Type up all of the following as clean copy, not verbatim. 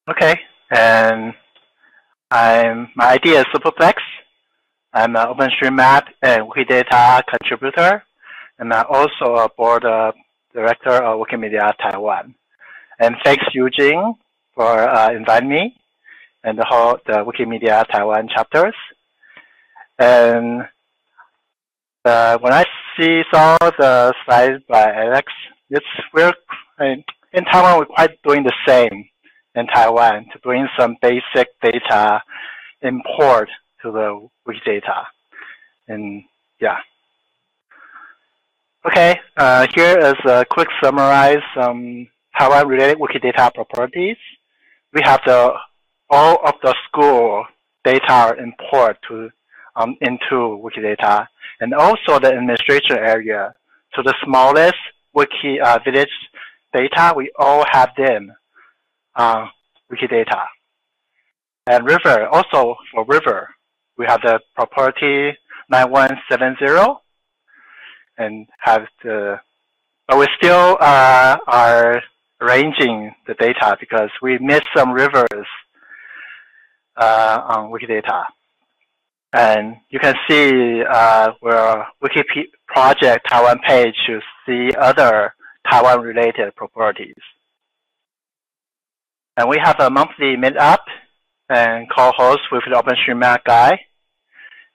Okay, and my ID is Superplex. I'm an OpenStreetMap and Wikidata contributor, and I'm also a board director of Wikimedia Taiwan. And thanks, Eugene, for inviting me and the Wikimedia Taiwan chapters. And when I saw the slide by Alex, in Taiwan, we're quite doing the same in Taiwan to bring some basic data import to the Wikidata. And yeah. Okay, here is a quick summarize some Taiwan-related Wikidata properties. We have all of the school data import into Wikidata, and also the administration area. So the smallest village data, we all have them Wikidata. And river, also for river, we have the property 9170, and but we still are arranging the data because we missed some rivers on Wikidata. And you can see where Wiki project Taiwan page to see other Taiwan-related properties. And we have a monthly meetup and co-host with the OpenStreetMap guy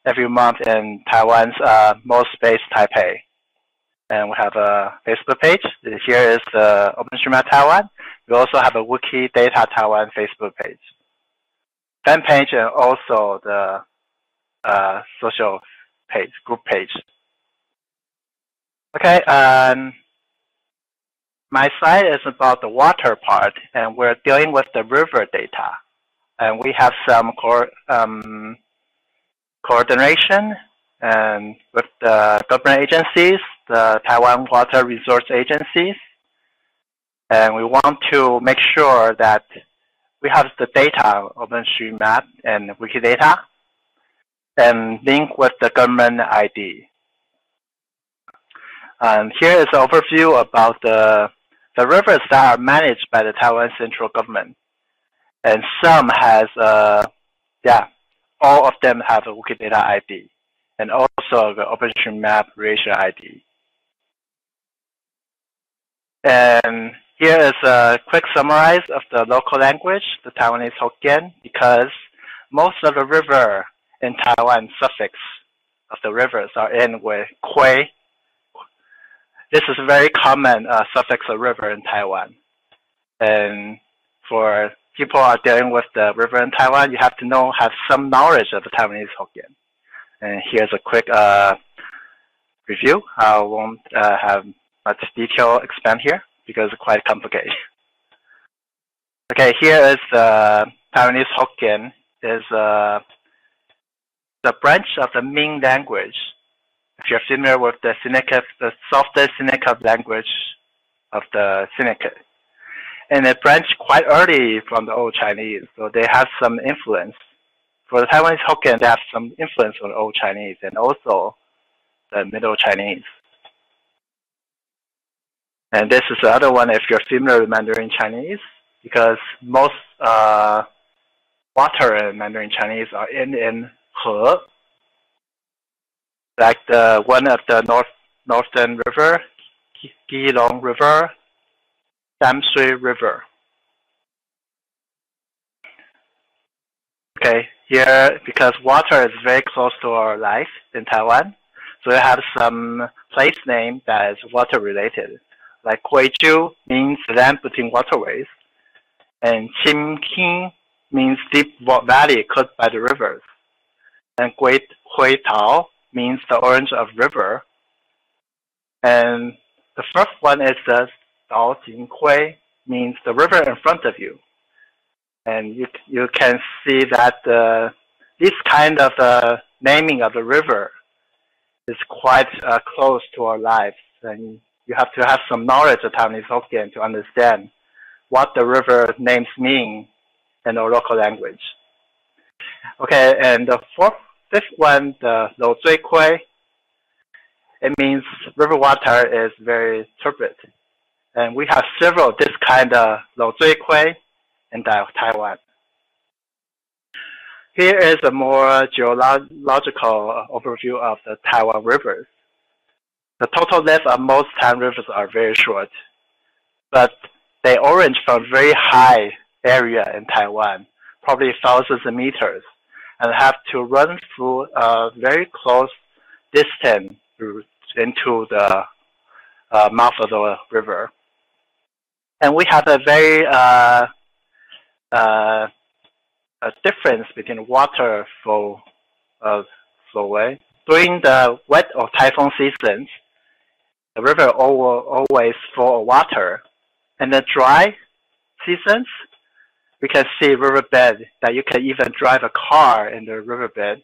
every month in Taiwan's most based Taipei. And we have a Facebook page. Here is the OpenStreetMap Taiwan. We also have a Wikidata Taiwan Facebook page, fan page, and also the social page, group page. Okay, my slide is about the water part, and we're dealing with the river data. And we have some coordination with the government agencies, the Taiwan Water Resource Agencies. And we want to make sure that we have the data, OpenStreetMap and Wikidata, and link with the government ID. And here is an overview about the rivers that are managed by the Taiwan central government. And some has, all of them have a Wikidata ID, and also the OpenStreetMap relation ID. And here is a quick summary of the local language, the Taiwanese Hokkien, because most of the river in Taiwan suffix of the rivers are in with Kui. This is a very common suffix of river in Taiwan. And for people are dealing with the river in Taiwan, you have to have some knowledge of the Taiwanese Hokkien. And here's a quick review. I won't have much detail expand here because it's quite complicated. Okay, here is the Taiwanese Hokkien. Is the branch of the Ming language. If you're familiar with the Seneca, the softest Seneca language of the Seneca. And it branched quite early from the Old Chinese, so they have some influence. For the Taiwanese Hokkien, they have some influence on the Old Chinese and also the Middle Chinese. And this is the other one if you're familiar with Mandarin Chinese, because most water in Mandarin Chinese are in he, like the one of the northern river, Geological River, Damshui River. Okay, here, because water is very close to our life in Taiwan, so we have some place name that is water related. Like Huiju means land between waterways, and Qimqing means deep valley cut by the rivers, and Huitao means the orange of river. And the first one is the Dao Jinghui, means the river in front of you. And you can see that this kind of naming of the river is quite close to our lives. And you have to have some knowledge of Taiwanese Hokkien to understand what the river names mean in our local language. Okay, and the fifth one, the Lo Zui Kui, it means river water is very turbid. And we have several this kind of Lo Zui Kui in Taiwan. Here is a more geological overview of the Taiwan rivers. The total length of most Taiwan rivers are very short, but they orange from very high area in Taiwan, probably thousands of meters, and have to run through a very close distance into the mouth of the river. And we have a very a difference between water flow way. During the wet or typhoon seasons, the river always full of water. And the dry seasons, we can see riverbed that you can even drive a car in the riverbed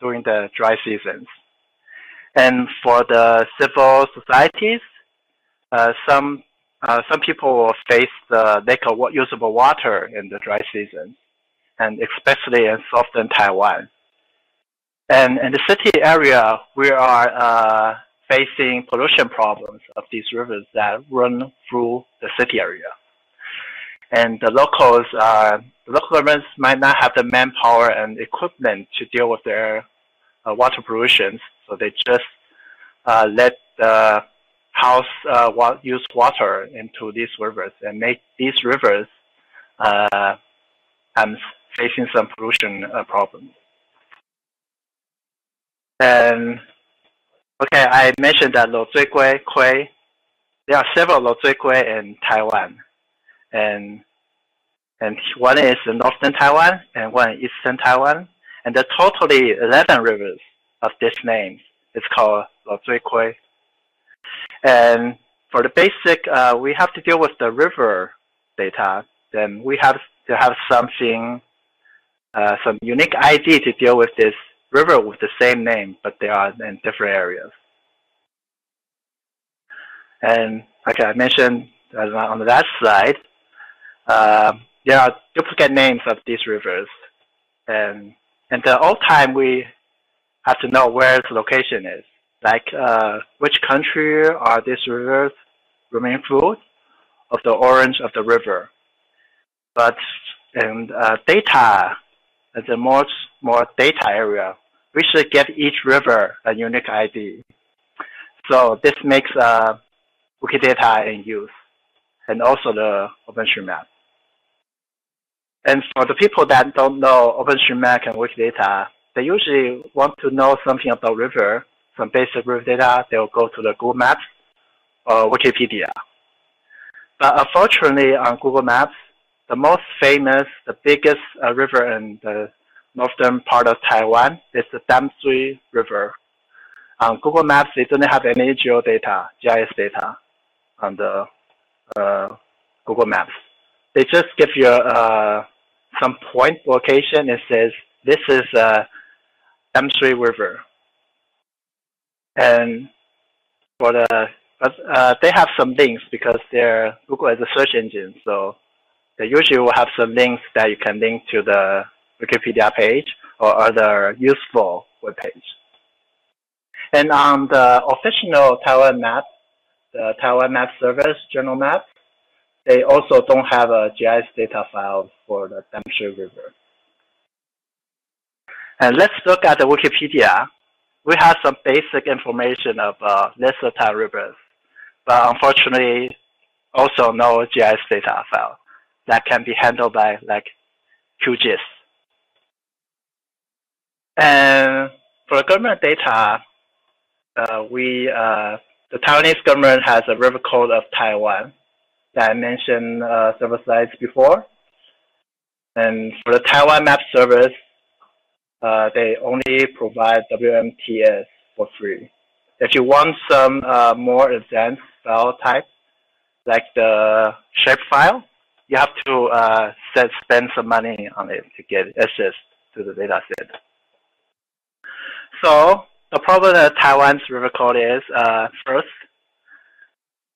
during the dry seasons. And for the civil societies, some people will face the lack of usable water in the dry season, and especially in southern Taiwan. And in the city area, we are facing pollution problems of these rivers that run through the city area. And the local governments might not have the manpower and equipment to deal with their water pollution, so they just let the house use water into these rivers and make these rivers facing some pollution problems. And okay, I mentioned that Kui. There are several Kui in Taiwan, and one is in northern Taiwan and one in eastern Taiwan, and there are totally 11 rivers of this name. It's called Kui. And for the basic, we have to deal with the river data. Then we have to have something, some unique ID to deal with this river with the same name, but they are in different areas. And okay, I mentioned on the last slide, there are duplicate names of these rivers, and the old time we have to know where the location is, like which country are these rivers running through, of the orange of the river. But in data, at the more data area, we should give each river a unique ID. So this makes Wikidata in use, and also the OpenStreetMap. And for the people that don't know OpenStreetMap and Wikidata, they usually want to know something about river, some basic river data. They'll go to the Google Maps or Wikipedia. But unfortunately, on Google Maps, the most famous, the biggest river in the northern part of Taiwan is the Damsui River. On Google Maps, they don't have any GIS data on the Google Maps. They just give you some point location. It says this is Damsui River, and for the they have some links because their Google is a search engine, so they usually will have some links that you can link to the Wikipedia page or other useful web page. And on the official Taiwan map, the Taiwan Map Service Journal Map, they also don't have a GIS data file for the Damsui River. And let's look at the Wikipedia. We have some basic information of lesser Taiwan rivers, but unfortunately, also no GIS data file that can be handled by like QGIS. And for government data, the Taiwanese government has a river code of Taiwan that I mentioned several slides before. And for the Taiwan Map Service, they only provide WMTS for free. If you want some more advanced file type, like the shapefile, you have to spend some money on it to get access to the data set. So the problem that Taiwan's river code is, first,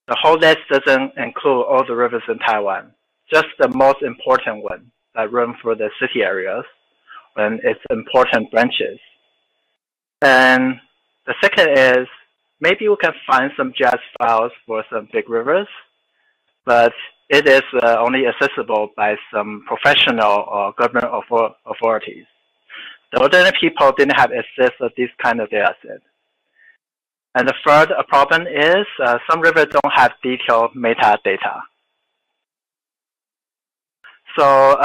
the whole list doesn't include all the rivers in Taiwan, just the most important one that run through the city areas and its important branches. And the second is, maybe we can find some GIS files for some big rivers, but it is only accessible by some professional or government authorities. The ordinary people didn't have access to this kind of data set. And the third problem is some rivers don't have detailed metadata. So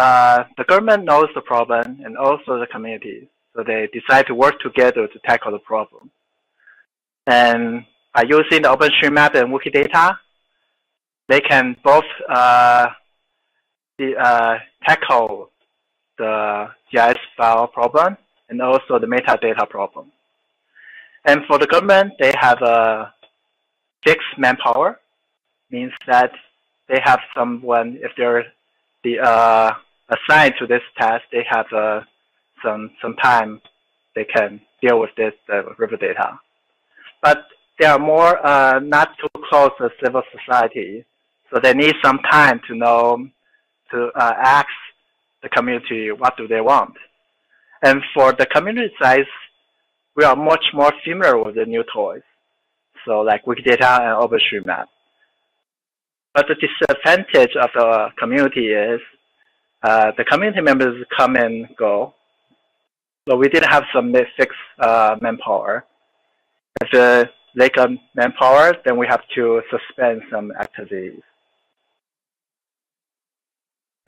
the government knows the problem and also the community. So they decide to work together to tackle the problem. And by using the OpenStreetMap and Wikidata, they can both tackle the GIS file problem and also the metadata problem. And for the government, they have a fixed manpower, means that they have someone, if they're assigned to this task, they have some time they can deal with this river data. But they are more not too close to civil society, so they need some time to know, to ask the community what do they want. And for the community size, we are much more familiar with the new toys, so like Wikidata and OpenStreetMap. But the disadvantage of the community is the community members come and go. So we did have some fixed manpower. If the lack of manpower, then we have to suspend some activities.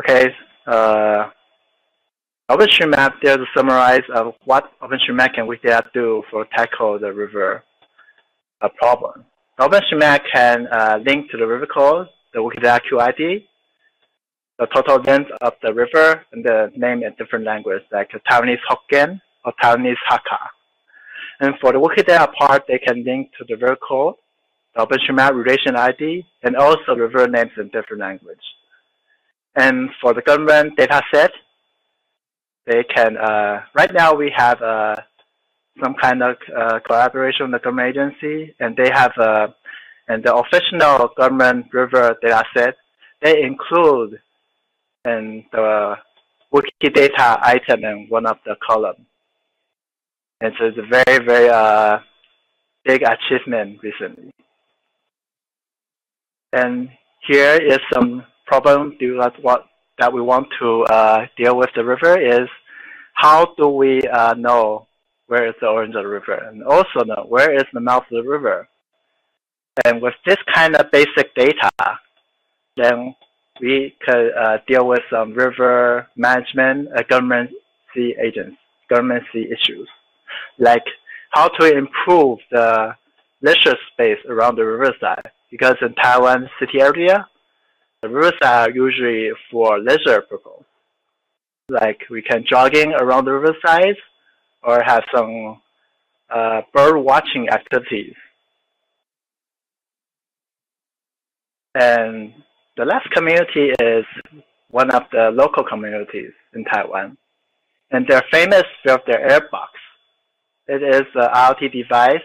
Okay, OpenStreetMap, there's a summary of what OpenStreetMap and Wikidata do for tackle the river problem. OpenStreetMap can link to the river code, the Wikidata QID, the total length of the river, and the name in different languages like Taiwanese Hokkien or Taiwanese Hakka. And for the Wikidata part, they can link to the river code, the OpenStreetMap relation ID, and also river names in different language. And for the government data set, they can, right now we have some kind of collaboration with the government agency, and they have, and the official government river data set, they include in the Wikidata item in one of the columns. And so it's a very, very big achievement recently. And here is some problem that we want to deal with the river is how do we know where is the origin of the river, and also know where is the mouth of the river. And with this kind of basic data, then we could deal with some river management, government-C issues, like how to improve the leisure space around the riverside. Because in Taiwan city area, the riverside are usually for leisure purpose. Like we can jogging around the riverside or have some bird watching activities. And the last community is one of the local communities in Taiwan. And they're famous for their air box. It is an IoT device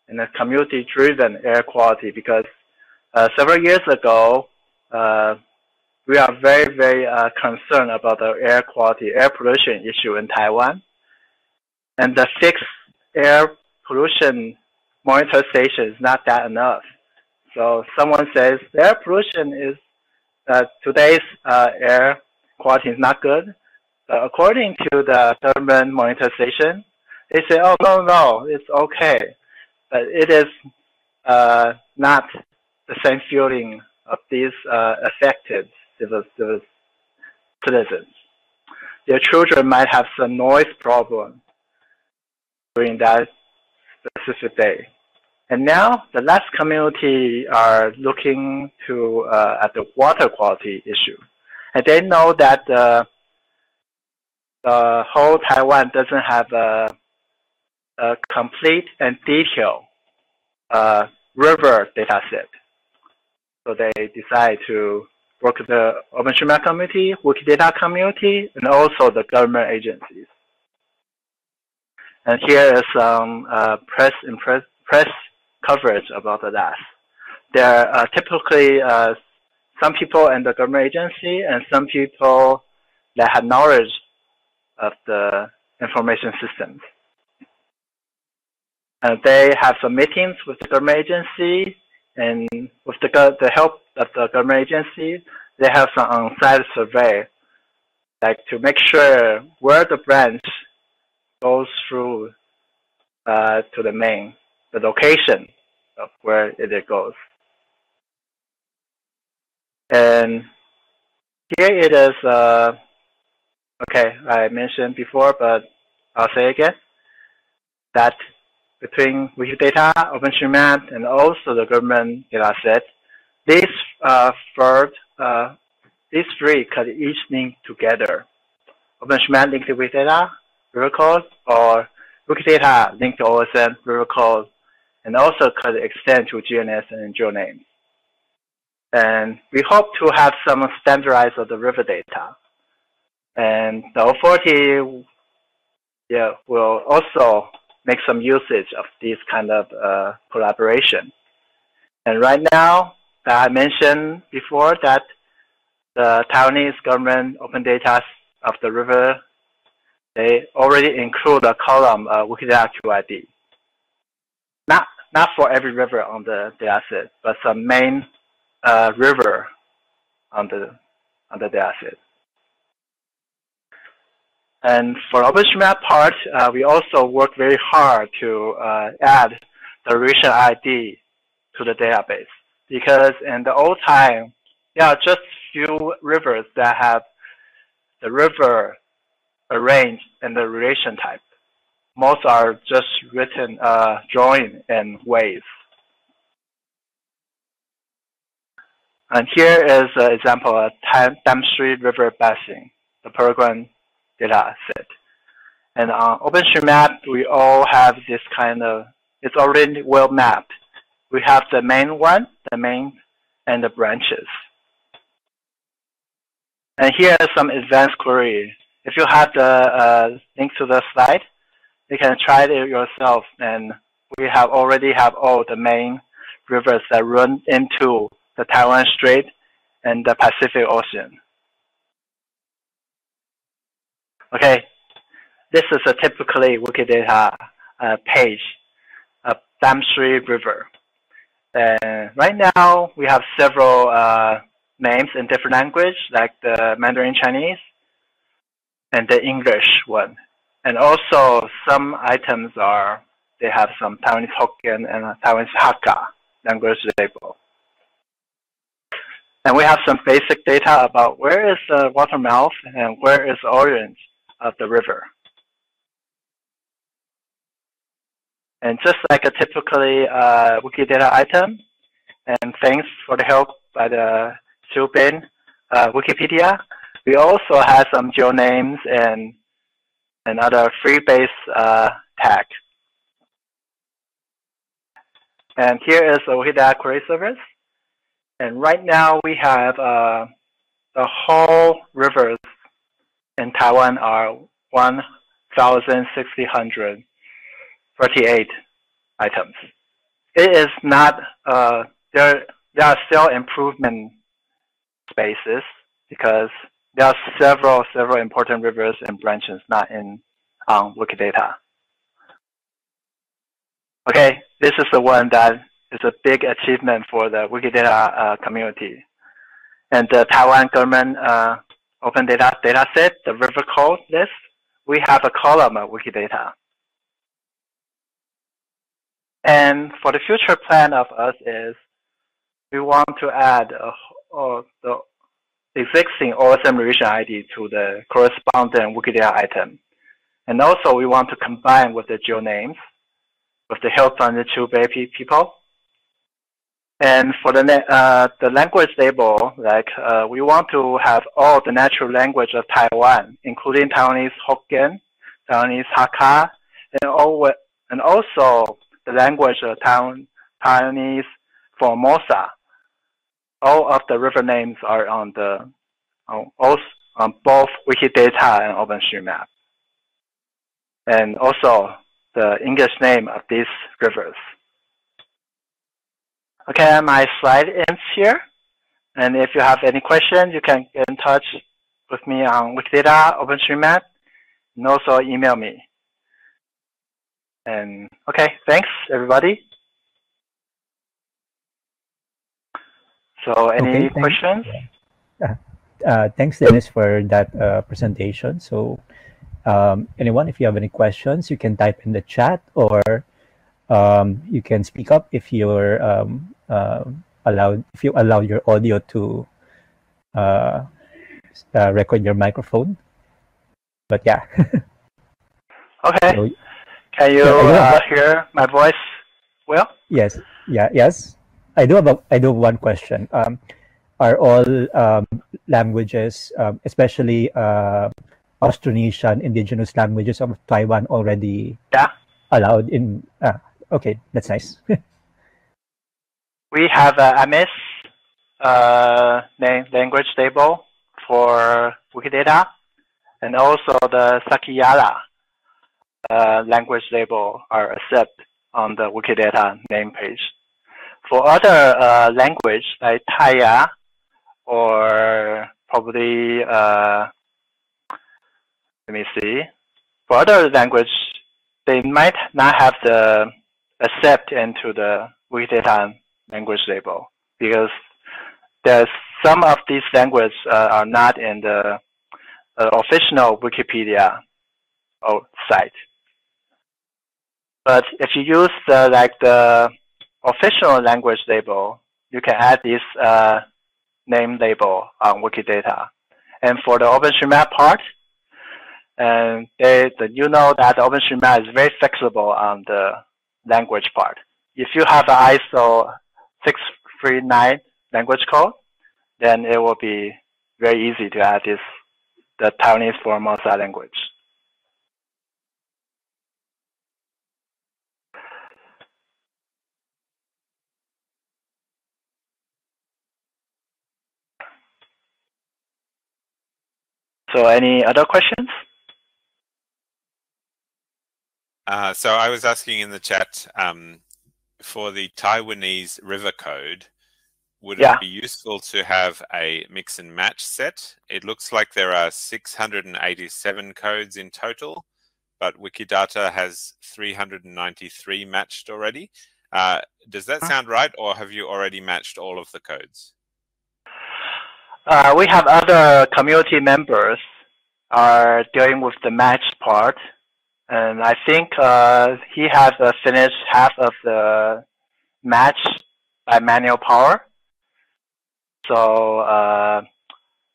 and a community-driven air quality because several years ago, we are very, very concerned about the air quality, air pollution issue in Taiwan. And the fixed air pollution monitor station is not that enough. So someone says the air pollution is, today's air quality is not good. According to the government monitor station, they say, oh, no, it's okay. But it is not the same feeling of these affected citizens. Their children might have some noise problem during that specific day. And now the last community are looking to at the water quality issue. And they know that the whole Taiwan doesn't have a complete and detailed river data set. So they decide to work with the OpenStreetMap community, Wikidata community, and also the government agencies. And here is some press coverage about that. There are typically some people in the government agency and some people that have knowledge of the information systems. And they have some meetings with the government agency, and with the help of the government agency, they have some on-site survey, like to make sure where the branch goes through to the main, the location of where it goes. And here it is, okay, I mentioned before, but I'll say again, that between Wikidata, OpenStreetMap, and also the government data set, these three could each link together. OpenStreetMap linked to Wikidata, river code, or Wikidata linked to OSM, river code, and also could extend to GNS and geonames. And we hope to have some standardized of the river data. And the O40 will also make some usage of this kind of collaboration. And right now, I mentioned before that the Taiwanese government open data of the river, they already include a column Wikidata QID. Not for every river on the data set, but some main river on the data set. And for OpenStreetMap part, we also work very hard to add the region ID to the database, because in the old time, there are just few rivers that have the river arranged in the relation type. Most are just written, drawing in waves. And here is an example of Dam Street River Basin, the program data set. And on OpenStreetMap, we all have this kind of, it's already well mapped. We have the main one, and the branches. And here is some advanced query. If you have the link to the slide, you can try it yourself. And we already have all the main rivers that run into the Taiwan Strait and the Pacific Ocean. Okay, this is a typically Wikidata page of Dam Street River. And right now, we have several names in different language, like the Mandarin Chinese and the English one. And also, some items they have some Taiwanese Hokkien and Taiwanese Hakka language label. And we have some basic data about where is the water mouth and where is the origin of the river. And just like a typically Wikidata item, and thanks for the help by the Subin Wikipedia, we also have some geonames and other free-based tag. And here is the Ohida query service. And right now we have the whole rivers in Taiwan are 1,638 items. It is not, there are still improvement spaces because there are several important rivers and branches not in Wikidata. Okay, this is the one that is a big achievement for the Wikidata community. And the Taiwan government open data dataset, the river code list, we have a column of Wikidata. And for the future plan of us is we want to add the existing OSM region ID to the corresponding Wikidata item. And also we want to combine with the geonames with the help from the Chubei people. And for the language label, like we want to have all the natural language of Taiwan, including Taiwanese Hokkien, Taiwanese Hakka, and also the language of Taiwanese Formosa. All of the river names are on both Wikidata and OpenStreetMap. And also the English name of these rivers. Okay, my slide ends here. And if you have any questions, you can get in touch with me on Wikidata, OpenStreetMap, and also email me. And okay, thanks everybody. So any questions? Thanks, Dennis, for that presentation. So, anyone, if you have any questions, you can type in the chat, or you can speak up if you're allowed. If you allow your audio to record your microphone. But yeah. Okay. So, can you hear my voice well? Yes. Yeah. Yes. I do have one question. Are all languages, especially Austronesian indigenous languages of Taiwan, already allowed in? Okay, that's nice. We have AMIS language table for Wikidata, and also the Sakiyala language label are accepted on the Wikidata name page. For other language like Taya, or probably let me see. For other language, they might not have the accept into the Wikidata language label, because there's some of these languages are not in the official Wikipedia site. But if you use the official language label, you can add this name label on Wikidata. And for the OpenStreetMap part, and you know that OpenStreetMap is very flexible on the language part. If you have an ISO 639 language code, then it will be very easy to add the Taiwanese Formosa language. So any other questions? So I was asking in the chat, for the Taiwanese river code, would it be useful to have a mix and match set? It looks like there are 687 codes in total, but Wikidata has 393 matched already. Does that sound right, or have you already matched all of the codes? We have other community members are dealing with the match part, and I think he has finished half of the match by manual power. So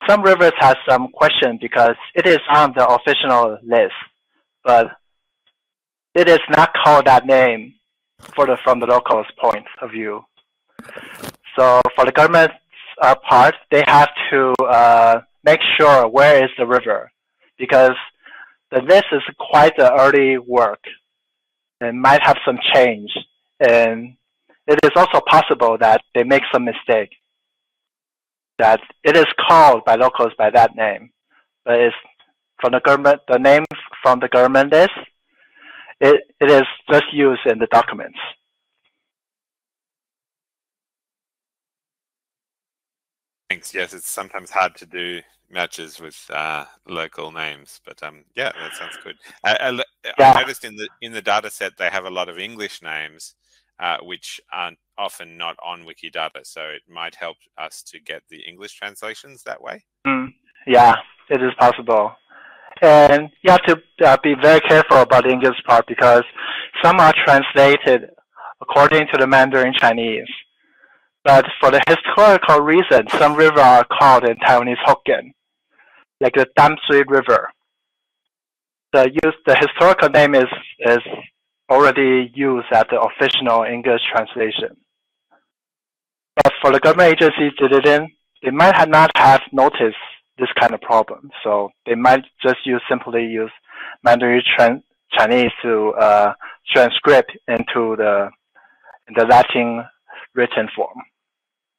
some rivers have some question because it is on the official list, but it is not called that name from the locals' point of view. So for the government's part, they have to make sure where is the river, because the list is quite the early work and might have some change. And it is also possible that they make some mistake, that it is called by locals by that name, but it's from the government, the name from the government list, it is just used in the documents. Thanks. Yes, it's sometimes hard to do matches with local names, but yeah, that sounds good. I noticed in the data set they have a lot of English names, which are often not on Wikidata, so it might help us to get the English translations that way. Yeah, it is possible. And you have to be very careful about the English part, because some are translated according to the Mandarin Chinese. But for the historical reason, some rivers are called in Taiwanese Hokkien, like the Damsui River. The historical name is already used as the official English translation. But for the government agencies, they might not have noticed this kind of problem. So they might just simply use Mandarin Chinese to transcript into the Latin written form.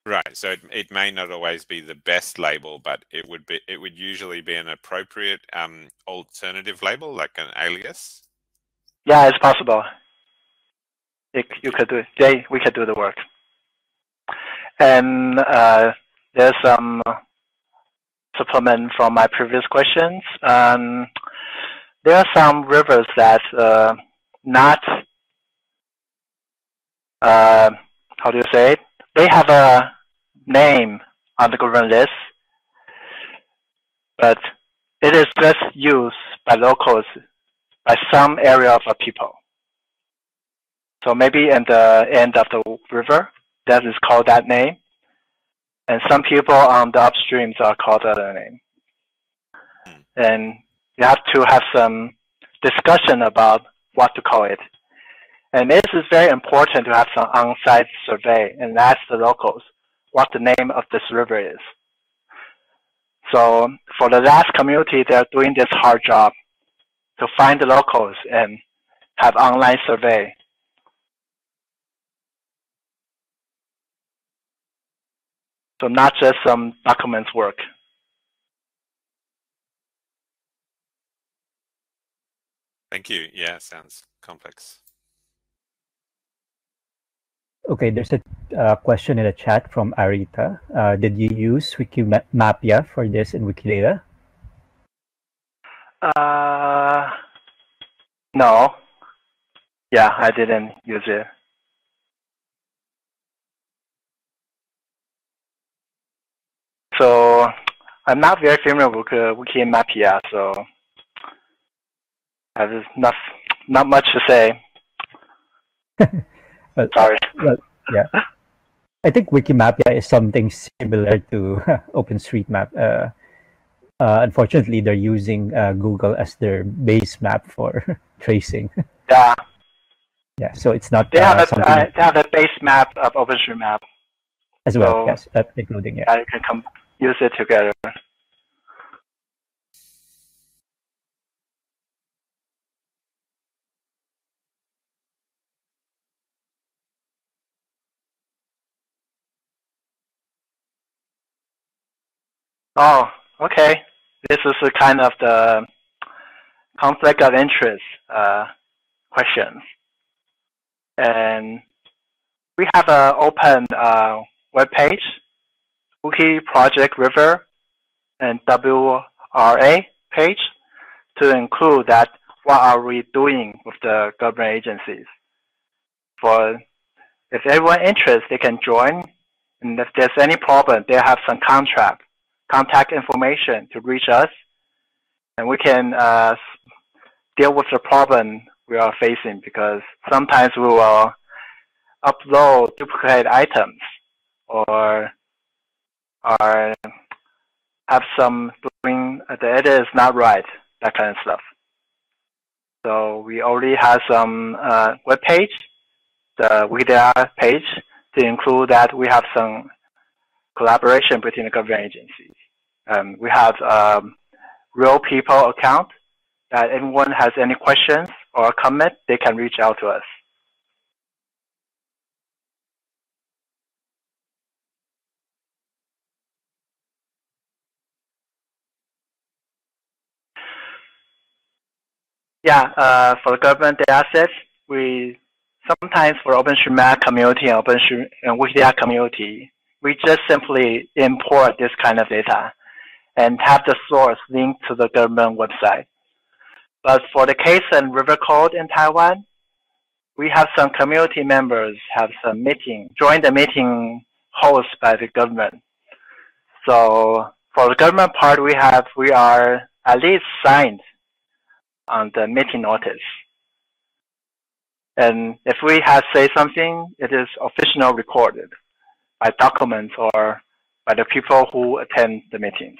Right. So it may not always be the best label, but it would usually be an appropriate alternative label, like an alias. Yeah, it's possible. You could do it. We could do the work. And there's some supplement from my previous questions. There are some rivers that not how do you say it? They have a name on the government list, but it is just used by locals, by some area of people. So maybe in the end of the river, that is called that name. And some people on the upstreams are called other name. And you have to have some discussion about what to call it. And this is very important to have some on-site survey and ask the locals what the name of this river is. So for the last community, they're doing this hard job to find the locals and have online survey. So not just some documents work. Thank you. Yeah, sounds complex. Okay, there's a question in the chat from Arita. Did you use Wikimapia for this in Wikidata? No. Yeah, I didn't use it. So I'm not very familiar with Wikimapia, so I have not much to say. Well, sorry. Well, yeah. I think Wikimapia is something similar to OpenStreetMap. Unfortunately, they're using Google as their base map for tracing. Yeah. Yeah, so it's not. They have a base map of OpenStreetMap as well. So, yes, including yeah, you can use it together. Oh, okay. This is a kind of the conflict of interest questions. And we have an open web page, Wiki Project River and WRA page, to include that what are we doing with the government agencies. For if everyone interested, they can join. And if there's any problem, they have some contact information to reach us, and we can deal with the problem we are facing, because sometimes we will upload duplicate items or have some doing the edit is not right, that kind of stuff. So we already have some web page, the Wikidata page, to include that we have some collaboration between the government agencies. We have real people account that anyone has any questions or comment, they can reach out to us. Yeah, for the government data sets, we sometimes for OpenStreetMap community and Wikidata community, we just simply import this kind of data and have the source linked to the government website. But for the case and river code in Taiwan, we have some community members have some meeting, join the meeting hosted by the government. So for the government part, we are at least signed on the meeting notice. And if we have say something, it is officially recorded by documents or by the people who attend the meetings.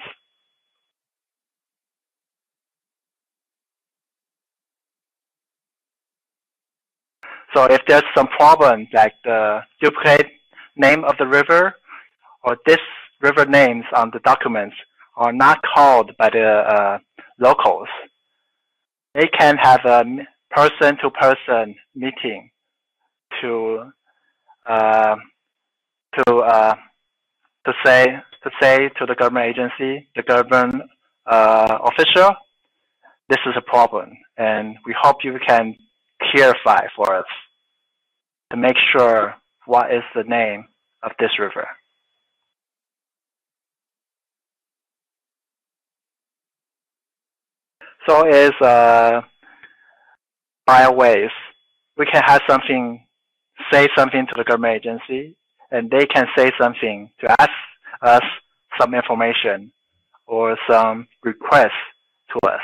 So if there's some problem, like the duplicate name of the river or this river names on the documents are not called by the locals, they can have a person-to-person meeting to say to the government agency, the government official, this is a problem, and we hope you can clarify for us to make sure what is the name of this river. So is by ways we can have something, say something to the government agency, and they can say something to ask us some information or some requests to us.